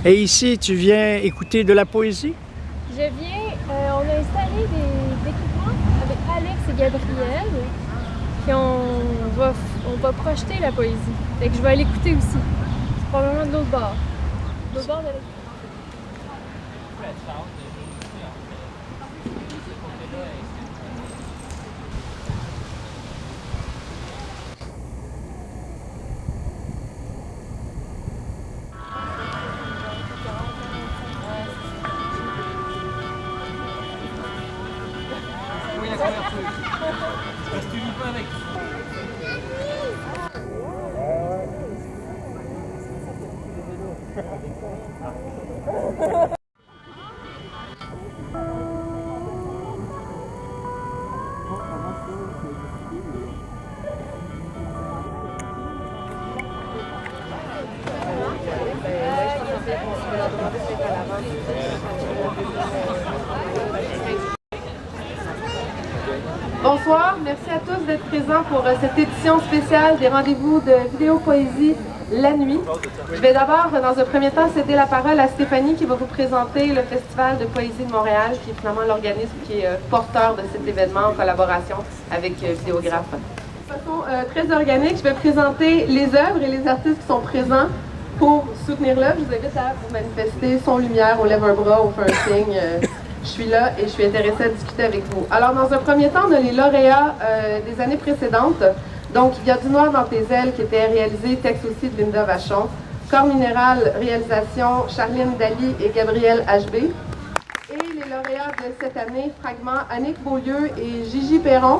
Et ici, tu viens écouter de la poésie? Je viens, on a installé des équipements avec Alex et Gabriel, puis on va projeter la poésie. Fait que je vais aller écouter aussi. C'est probablement de l'autre bord. De l'autre bord de l'équipe. Oui, la première chose. Parce que tu lis pas avec. Bonsoir, merci à tous d'être présents pour cette édition spéciale des rendez-vous de vidéo poésie la nuit. Je vais d'abord, dans un premier temps, céder la parole à Stéphanie qui va vous présenter le Festival de poésie de Montréal, qui est finalement l'organisme qui est porteur de cet événement en collaboration avec Vidéographe. De façon très organique, je vais présenter les œuvres et les artistes qui sont présents pour soutenir l'œuvre. Je vous invite à vous manifester son lumière, on lève un bras, on fait un signe. Je suis là et je suis intéressée à discuter avec vous. Alors, dans un premier temps, on a les lauréats des années précédentes. Donc, il y a Du noir dans tes ailes qui était réalisé, texte aussi de Linda Vachon. Corps minéral, réalisation Charline Dali et Gabriel HB. Et les lauréats de cette année, fragments Annick Beaulieu et Gigi Perron.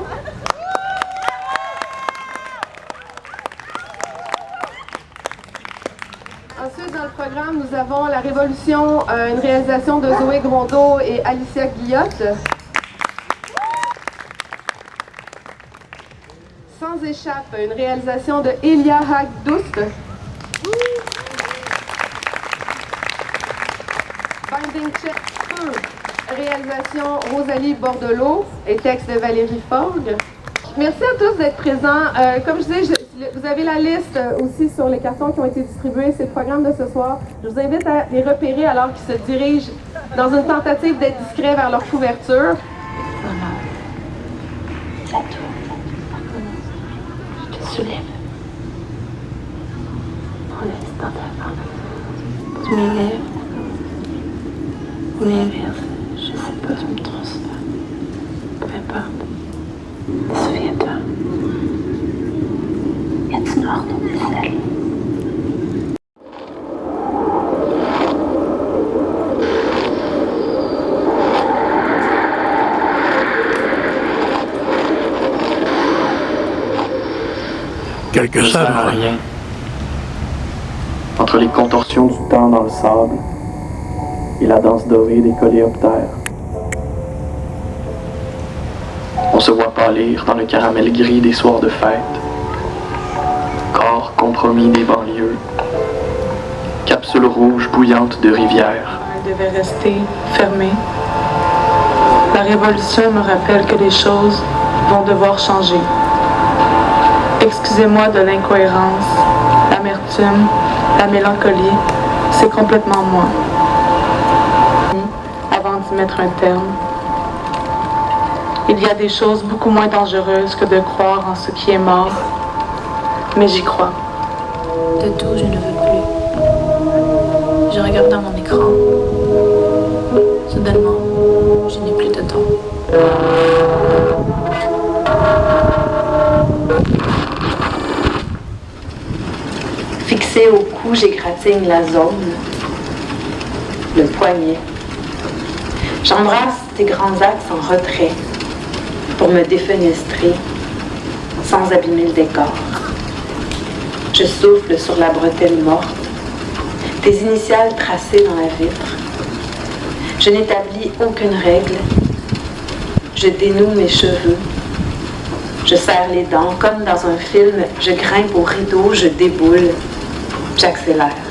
Ensuite, dans le programme, nous avons La Révolution, une réalisation de Zoé Grondeau et Alicia Guillotte. Sans échappe, une réalisation de Elia Hagdoust. Binding Check Feu, réalisation Rosalie Bordelot et texte de Valérie Forgue. Merci à tous d'être présents. Comme je disais, vous avez la liste aussi sur les cartons qui ont été distribués. C'est le programme de ce soir. Je vous invite à les repérer alors qu'ils se dirigent dans une tentative d'être discrets vers leur couverture. Voilà. Ça tourne. Je te soulève. Relaisse dans ta main. Tu m'élèves. Ou l'inverse. Je sais pas, je me transfère. Peu importe. Souviens-toi. Il y a du noir dans tes ailes. Quelque chose à rien. Entre les contorsions du temps dans le sable et la danse dorée des coléoptères. On se voit pâlir dans le caramel gris des soirs de fête. Corps compromis des banlieues. Capsule rouge bouillante de rivière. Elle devait rester fermée. La révolution me rappelle que les choses vont devoir changer. Excusez-moi de l'incohérence, l'amertume, la mélancolie, c'est complètement moi. Avant d'y mettre un terme, il y a des choses beaucoup moins dangereuses que de croire en ce qui est mort, mais j'y crois. De tout, je ne veux plus. Je regarde dans mon écran. Soudainement, je n'ai plus de temps. Fixé au cou, j'égratigne la zone, le poignet. J'embrasse tes grands axes en retrait pour me défenestrer sans abîmer le décor. Je souffle sur la bretelle morte, tes initiales tracées dans la vitre. Je n'établis aucune règle. Je dénoue mes cheveux. Je serre les dents comme dans un film. Je grimpe au rideau, je déboule. J'accélère.